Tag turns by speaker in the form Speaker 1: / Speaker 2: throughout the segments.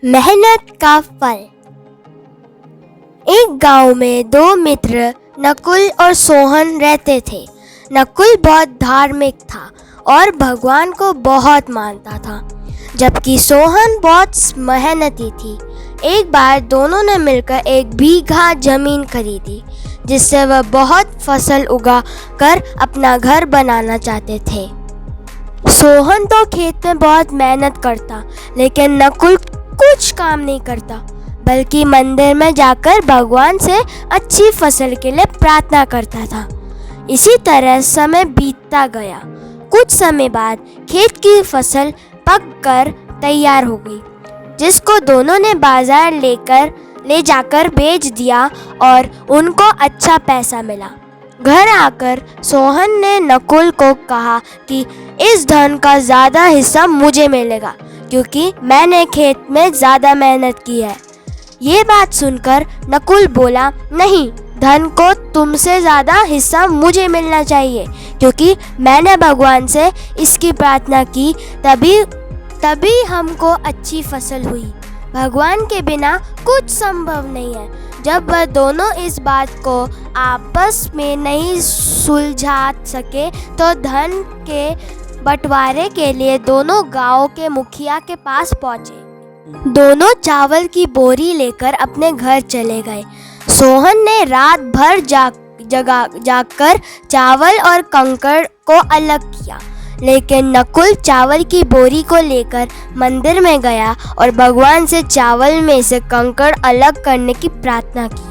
Speaker 1: मेहनत का फल। एक गांव में दो मित्र नकुल और सोहन रहते थे। नकुल बहुत धार्मिक था और भगवान को बहुत मानता था, जबकि सोहन बहुत मेहनती थी। एक बार दोनों ने मिलकर 1 बीघा जमीन खरीदी, जिससे वह बहुत फसल उगा कर अपना घर बनाना चाहते थे। सोहन तो खेत में बहुत मेहनत करता, लेकिन नकुल कुछ काम नहीं करता, बल्कि मंदिर में जाकर भगवान से अच्छी फसल के लिए प्रार्थना करता था। इसी तरह समय बीतता गया। कुछ समय बाद खेत की फसल पक कर तैयार हो गई, जिसको दोनों ने बाजार ले जाकर बेच दिया और उनको अच्छा पैसा मिला। घर आकर सोहन ने नकुल को कहा कि इस धन का ज़्यादा हिस्सा मुझे मिलेगा, क्योंकि मैंने खेत में ज़्यादा मेहनत की है। ये बात सुनकर नकुल बोला, नहीं, धन को तुमसे ज़्यादा हिस्सा मुझे मिलना चाहिए, क्योंकि मैंने भगवान से इसकी प्रार्थना की, तभी हमको अच्छी फसल हुई। भगवान के बिना कुछ संभव नहीं है। जब वह दोनों इस बात को आपस में नहीं सुलझा सके तो धन के बंटवारे के लिए दोनों गांव के मुखिया के पास पहुंचे। दोनों चावल की बोरी लेकर अपने घर चले गए। सोहन ने रात भर जाकर चावल और कंकड़ को अलग किया, लेकिन नकुल चावल की बोरी को लेकर मंदिर में गया और भगवान से चावल में से कंकड़ अलग करने की प्रार्थना की।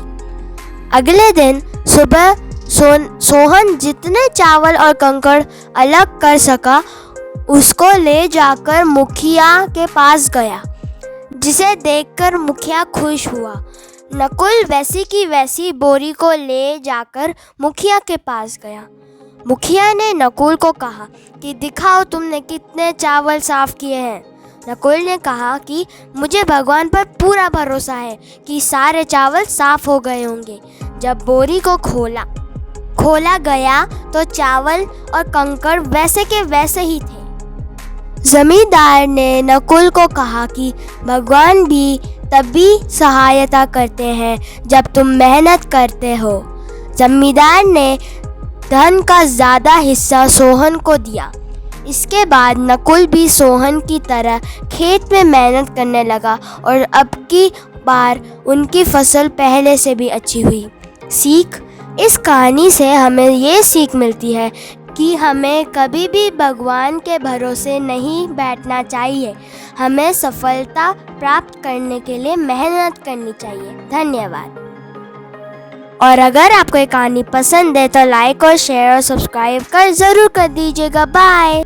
Speaker 1: अगले दिन सुबह सोहन जितने चावल और कंकड़ अलग कर सका, उसको ले जाकर मुखिया के पास गया, जिसे देखकर मुखिया खुश हुआ। नकुल वैसी की वैसी बोरी को ले जाकर मुखिया के पास गया। मुखिया ने नकुल को कहा कि दिखाओ तुमने कितने चावल साफ किए हैं। नकुल ने कहा कि मुझे भगवान पर पूरा भरोसा है कि सारे चावल साफ हो गए होंगे। जब बोरी को खोला गया तो चावल और कंकड़ वैसे के वैसे ही थे। जमींदार ने नकुल को कहा कि भगवान भी तभी सहायता करते हैं जब तुम मेहनत करते हो। जमींदार ने धन का ज़्यादा हिस्सा सोहन को दिया। इसके बाद नकुल भी सोहन की तरह खेत में मेहनत करने लगा और अब की बार उनकी फसल पहले से भी अच्छी हुई। सीख: इस कहानी से हमें ये सीख मिलती है कि हमें कभी भी भगवान के भरोसे नहीं बैठना चाहिए। हमें सफलता प्राप्त करने के लिए मेहनत करनी चाहिए। धन्यवाद। और अगर आपको ये कहानी पसंद है तो लाइक और शेयर और सब्सक्राइब ज़रूर कर दीजिएगा। बाय।